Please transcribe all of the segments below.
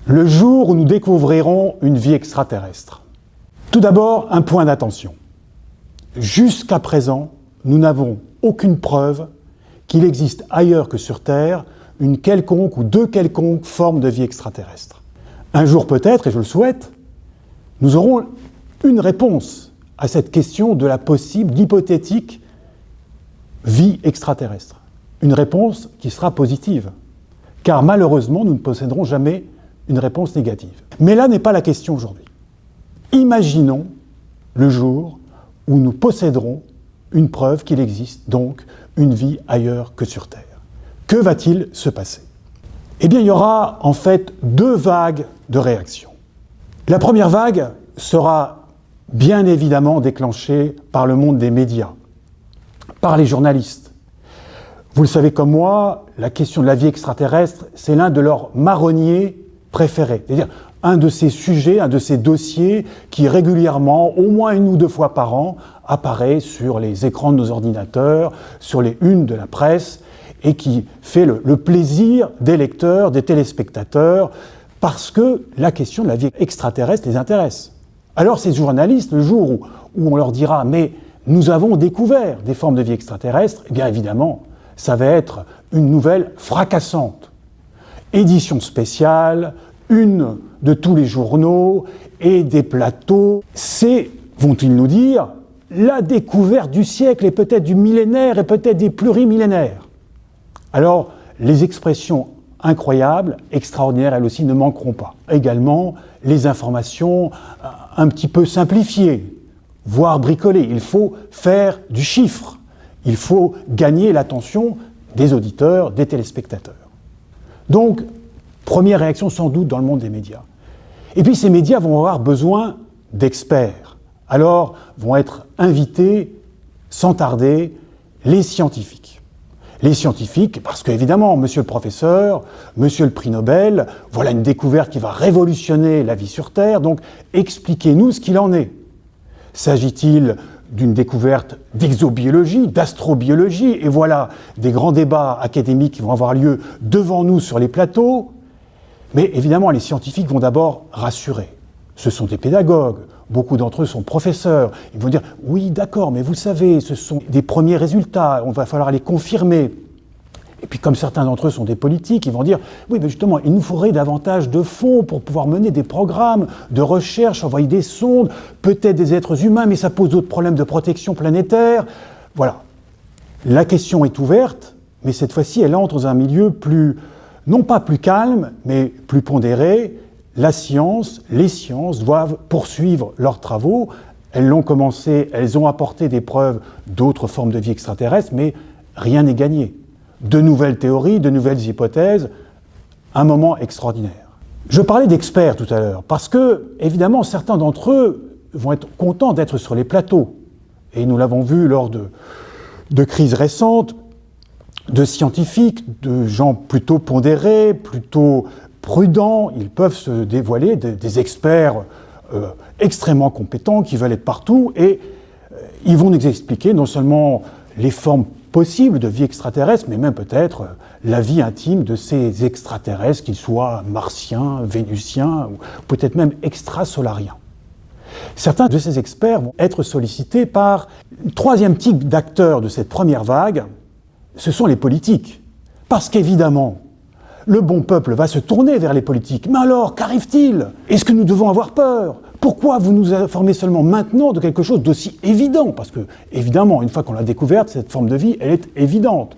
Le jour où nous découvrirons une vie extraterrestre. Tout d'abord, un point d'attention. Jusqu'à présent, nous n'avons aucune preuve qu'il existe ailleurs que sur Terre une quelconque ou de quelconques formes de vie extraterrestre. Un jour peut-être, et je le souhaite, nous aurons une réponse à cette question de la possible, d'hypothétique vie extraterrestre. Une réponse qui sera positive, car malheureusement, nous ne posséderons jamais une réponse négative. Mais là n'est pas la question aujourd'hui. Imaginons le jour où nous posséderons une preuve qu'il existe donc une vie ailleurs que sur Terre. Que va-t-il se passer? Eh bien, il y aura en fait deux vagues de réactions. La première vague sera bien évidemment déclenchée par le monde des médias, par les journalistes. Vous le savez comme moi, la question de la vie extraterrestre, c'est l'un de leurs marronniers préférés. C'est-à-dire un de ces sujets, un de ces dossiers qui régulièrement, au moins une ou deux fois par an, apparaît sur les écrans de nos ordinateurs, sur les unes de la presse, et qui fait le plaisir des lecteurs, des téléspectateurs, parce que la question de la vie extraterrestre les intéresse. Alors ces journalistes, le jour où on leur dira « mais nous avons découvert des formes de vie extraterrestres », eh bien évidemment, ça va être une nouvelle fracassante. Édition spéciale, une de tous les journaux et des plateaux. C'est, vont-ils nous dire, la découverte du siècle et peut-être du millénaire et peut-être des plurimillénaires. Alors, les expressions incroyables, extraordinaires, elles aussi ne manqueront pas. Également, les informations un petit peu simplifiées, voire bricolées. Il faut faire du chiffre. Il faut gagner l'attention des auditeurs, des téléspectateurs. Donc, première réaction sans doute dans le monde des médias. Et puis ces médias vont avoir besoin d'experts. Alors vont être invités, sans tarder, les scientifiques. Les scientifiques, parce qu'évidemment, monsieur le professeur, monsieur le prix Nobel, voilà une découverte qui va révolutionner la vie sur Terre, donc expliquez-nous ce qu'il en est. S'agit-il d'une découverte d'exobiologie, d'astrobiologie, et voilà des grands débats académiques qui vont avoir lieu devant nous sur les plateaux. Mais évidemment, les scientifiques vont d'abord rassurer. Ce sont des pédagogues, beaucoup d'entre eux sont professeurs. Ils vont dire « oui, d'accord, mais vous savez, ce sont des premiers résultats, on va falloir les confirmer ». Et puis comme certains d'entre eux sont des politiques, ils vont dire « oui, mais justement, il nous faudrait davantage de fonds pour pouvoir mener des programmes de recherche, envoyer des sondes, peut-être des êtres humains, mais ça pose d'autres problèmes de protection planétaire. » Voilà. La question est ouverte, mais cette fois-ci, elle entre dans un milieu plus, non pas plus calme, mais plus pondéré. La science, les sciences doivent poursuivre leurs travaux. Elles l'ont commencé, elles ont apporté des preuves d'autres formes de vie extraterrestres, mais rien n'est gagné. De nouvelles théories, de nouvelles hypothèses, un moment extraordinaire. Je parlais d'experts tout à l'heure, parce que, évidemment, certains d'entre eux vont être contents d'être sur les plateaux. Et nous l'avons vu lors de crises récentes, de scientifiques, de gens plutôt pondérés, plutôt prudents. Ils peuvent se dévoiler des experts extrêmement compétents qui veulent être partout, et ils vont nous expliquer non seulement les formes possible de vie extraterrestre, mais même peut-être la vie intime de ces extraterrestres, qu'ils soient martiens, vénusiens, ou peut-être même extrasolariens. Certains de ces experts vont être sollicités par un troisième type d'acteurs de cette première vague, ce sont les politiques. Parce qu'évidemment, le bon peuple va se tourner vers les politiques. Mais alors, qu'arrive-t-il? Est-ce que nous devons avoir peur? Pourquoi vous nous informez seulement maintenant de quelque chose d'aussi évident? Parce que, évidemment, une fois qu'on l'a découverte, cette forme de vie, elle est évidente.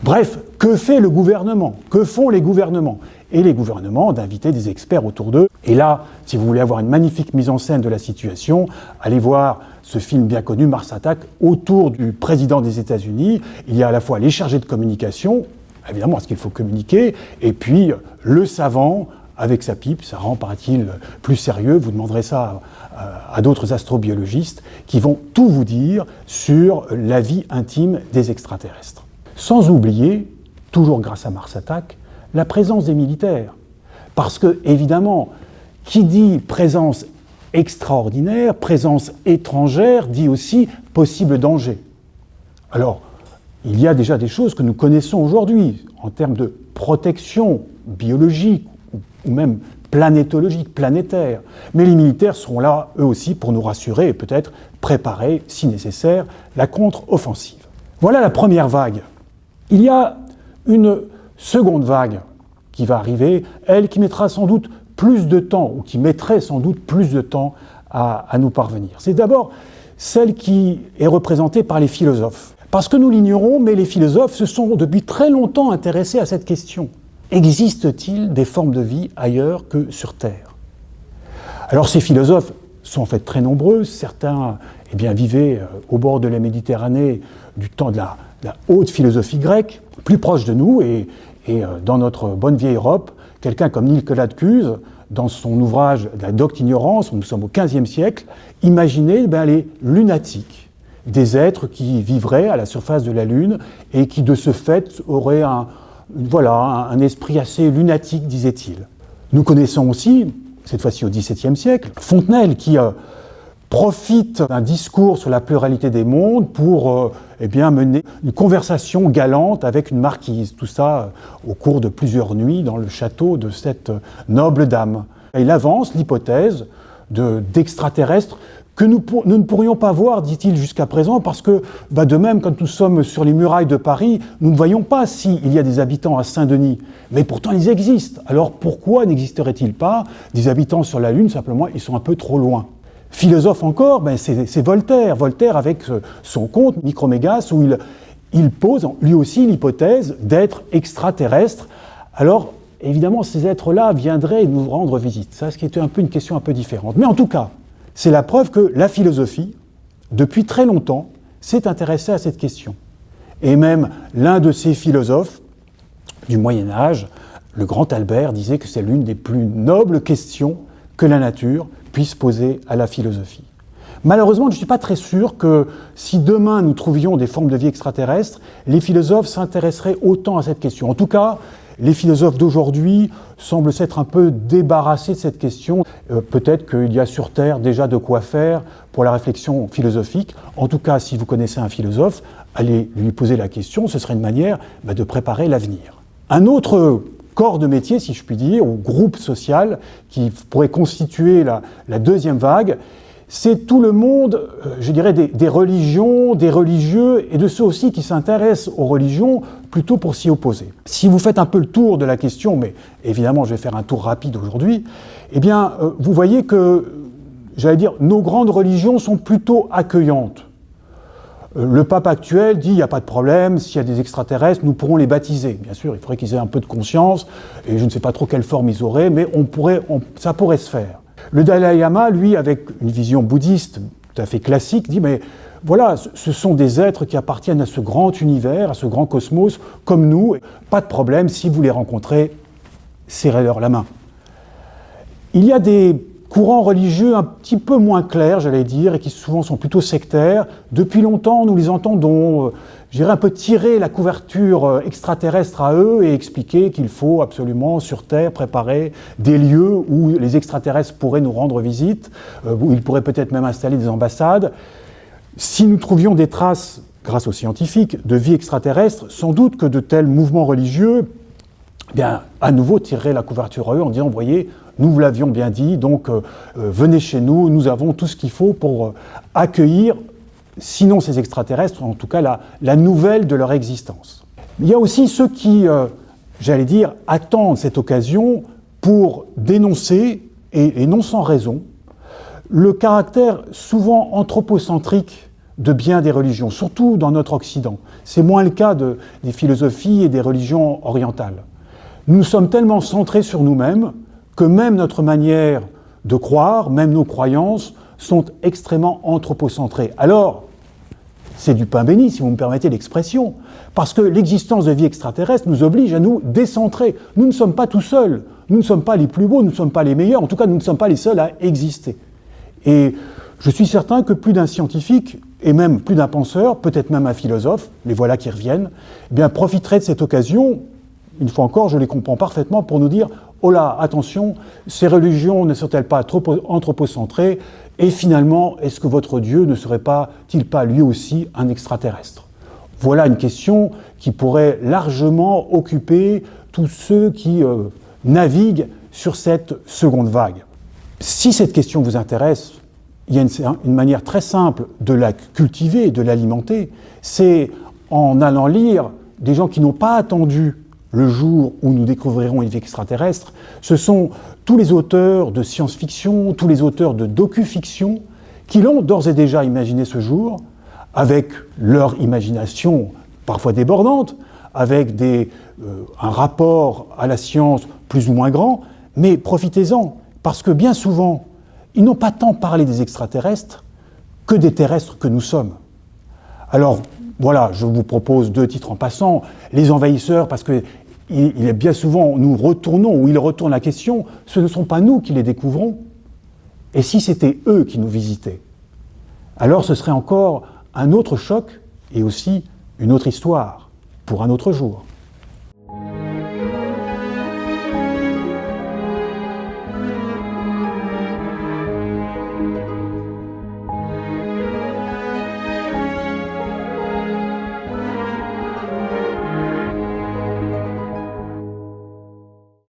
Bref, que fait le gouvernement? Que font les gouvernements? Et les gouvernements d'inviter des experts autour d'eux. Et là, si vous voulez avoir une magnifique mise en scène de la situation, allez voir ce film bien connu, Mars Attack, autour du président des États-Unis. Il y a à la fois les chargés de communication, évidemment, parce qu'il faut communiquer, et puis le savant, avec sa pipe, ça rend, paraît-il, plus sérieux. Vous demanderez ça à d'autres astrobiologistes qui vont tout vous dire sur la vie intime des extraterrestres. Sans oublier, toujours grâce à Mars Attack, la présence des militaires. Parce que, évidemment, qui dit présence extraordinaire, présence étrangère, dit aussi possible danger. Alors, il y a déjà des choses que nous connaissons aujourd'hui en termes de protection biologique ou même planétologiques, planétaires. Mais les militaires seront là, eux aussi, pour nous rassurer et peut-être préparer, si nécessaire, la contre-offensive. Voilà la première vague. Il y a une seconde vague qui va arriver, elle qui mettra sans doute plus de temps, ou qui mettrait sans doute plus de temps à nous parvenir. C'est d'abord celle qui est représentée par les philosophes. Parce que nous l'ignorons, mais les philosophes se sont depuis très longtemps intéressés à cette question. Existe-t-il des formes de vie ailleurs que sur Terre? Alors ces philosophes sont en fait très nombreux. Certains vivaient au bord de la Méditerranée du temps de la haute philosophie grecque, plus proche de nous, et dans notre bonne vieille Europe, quelqu'un comme Nicolas de Cuse, dans son ouvrage « La docte ignorance », nous sommes au XVe siècle, imaginait les lunatiques, des êtres qui vivraient à la surface de la Lune et qui, de ce fait, auraient un esprit assez lunatique, disait-il. Nous connaissons aussi, cette fois-ci au XVIIe siècle, Fontenelle, qui profite d'un discours sur la pluralité des mondes pour mener une conversation galante avec une marquise. Tout ça au cours de plusieurs nuits dans le château de cette noble dame. Il avance l'hypothèse d'extraterrestres que nous ne pourrions pas voir, dit-il jusqu'à présent, parce que de même, quand nous sommes sur les murailles de Paris, nous ne voyons pas s'il y a des habitants à Saint-Denis. Mais pourtant, ils existent. Alors pourquoi n'existerait-il pas des habitants sur la Lune? Simplement, ils sont un peu trop loin. Philosophe encore, c'est Voltaire. Voltaire avec son conte Micromégas, où il pose lui aussi l'hypothèse d'êtres extraterrestres. Alors, évidemment, ces êtres-là viendraient nous rendre visite. Ça, ce qui était une question un peu différente. Mais en tout cas, c'est la preuve que la philosophie, depuis très longtemps, s'est intéressée à cette question. Et même l'un de ces philosophes du Moyen-Âge, le grand Albert, disait que c'est l'une des plus nobles questions que la nature puisse poser à la philosophie. Malheureusement, je ne suis pas très sûr que si demain nous trouvions des formes de vie extraterrestres, les philosophes s'intéresseraient autant à cette question. En tout cas, les philosophes d'aujourd'hui semblent s'être un peu débarrassés de cette question. Peut-être qu'il y a sur Terre déjà de quoi faire pour la réflexion philosophique. En tout cas, si vous connaissez un philosophe, allez lui poser la question, ce serait une manière de préparer l'avenir. Un autre corps de métier, si je puis dire, ou groupe social qui pourrait constituer la deuxième vague, c'est tout le monde, je dirais, des religions, des religieux, et de ceux aussi qui s'intéressent aux religions plutôt pour s'y opposer. Si vous faites un peu le tour de la question, mais évidemment je vais faire un tour rapide aujourd'hui, vous voyez que, nos grandes religions sont plutôt accueillantes. Le pape actuel dit, il n'y a pas de problème, s'il y a des extraterrestres, nous pourrons les baptiser. Bien sûr, il faudrait qu'ils aient un peu de conscience, et je ne sais pas trop quelle forme ils auraient, mais ça pourrait se faire. Le Dalai Lama, lui, avec une vision bouddhiste tout à fait classique, dit, mais voilà, ce sont des êtres qui appartiennent à ce grand univers, à ce grand cosmos, comme nous, pas de problème, si vous les rencontrez, serrez-leur la main. Il y a des courants religieux un petit peu moins clairs, j'allais dire, et qui souvent sont plutôt sectaires. Depuis longtemps, nous les entendons, un peu tirer la couverture extraterrestre à eux et expliquer qu'il faut absolument, sur Terre, préparer des lieux où les extraterrestres pourraient nous rendre visite, où ils pourraient peut-être même installer des ambassades. Si nous trouvions des traces, grâce aux scientifiques, de vie extraterrestre, sans doute que de tels mouvements religieux, à nouveau tireraient la couverture à eux en disant, vous voyez, nous vous l'avions bien dit, donc venez chez nous, nous avons tout ce qu'il faut pour accueillir, sinon ces extraterrestres, en tout cas la nouvelle de leur existence. Il y a aussi ceux qui, attendent cette occasion pour dénoncer, et non sans raison, le caractère souvent anthropocentrique de bien des religions, surtout dans notre Occident. C'est moins le cas des philosophies et des religions orientales. Nous sommes tellement centrés sur nous-mêmes que même notre manière de croire, même nos croyances, sont extrêmement anthropocentrées. Alors, c'est du pain béni, si vous me permettez l'expression, parce que l'existence de vie extraterrestre nous oblige à nous décentrer. Nous ne sommes pas tout seuls, nous ne sommes pas les plus beaux, nous ne sommes pas les meilleurs, en tout cas nous ne sommes pas les seuls à exister. Et je suis certain que plus d'un scientifique, et même plus d'un penseur, peut-être même un philosophe, les voilà qui reviennent, profiterait de cette occasion, une fois encore, je les comprends parfaitement, pour nous dire « Oh là, attention, ces religions ne sont-elles pas trop anthropocentrées ? Et finalement, est-ce que votre Dieu ne serait-il pas lui aussi un extraterrestre ?» Voilà une question qui pourrait largement occuper tous ceux qui naviguent sur cette seconde vague. Si cette question vous intéresse, il y a une manière très simple de la cultiver, de l'alimenter, c'est en allant lire des gens qui n'ont pas attendu le jour où nous découvrirons une vie extraterrestre. Ce sont tous les auteurs de science-fiction, tous les auteurs de docu-fiction qui l'ont d'ores et déjà imaginé ce jour, avec leur imagination parfois débordante, avec un rapport à la science plus ou moins grand, mais profitez-en, parce que bien souvent, ils n'ont pas tant parlé des extraterrestres que des terrestres que nous sommes. Alors, voilà, je vous propose 2 titres en passant. Les envahisseurs, parce que il est bien souvent, nous retournons, ou ils retournent la question, ce ne sont pas nous qui les découvrons. Et si c'était eux qui nous visitaient? Alors ce serait encore un autre choc et aussi une autre histoire pour un autre jour.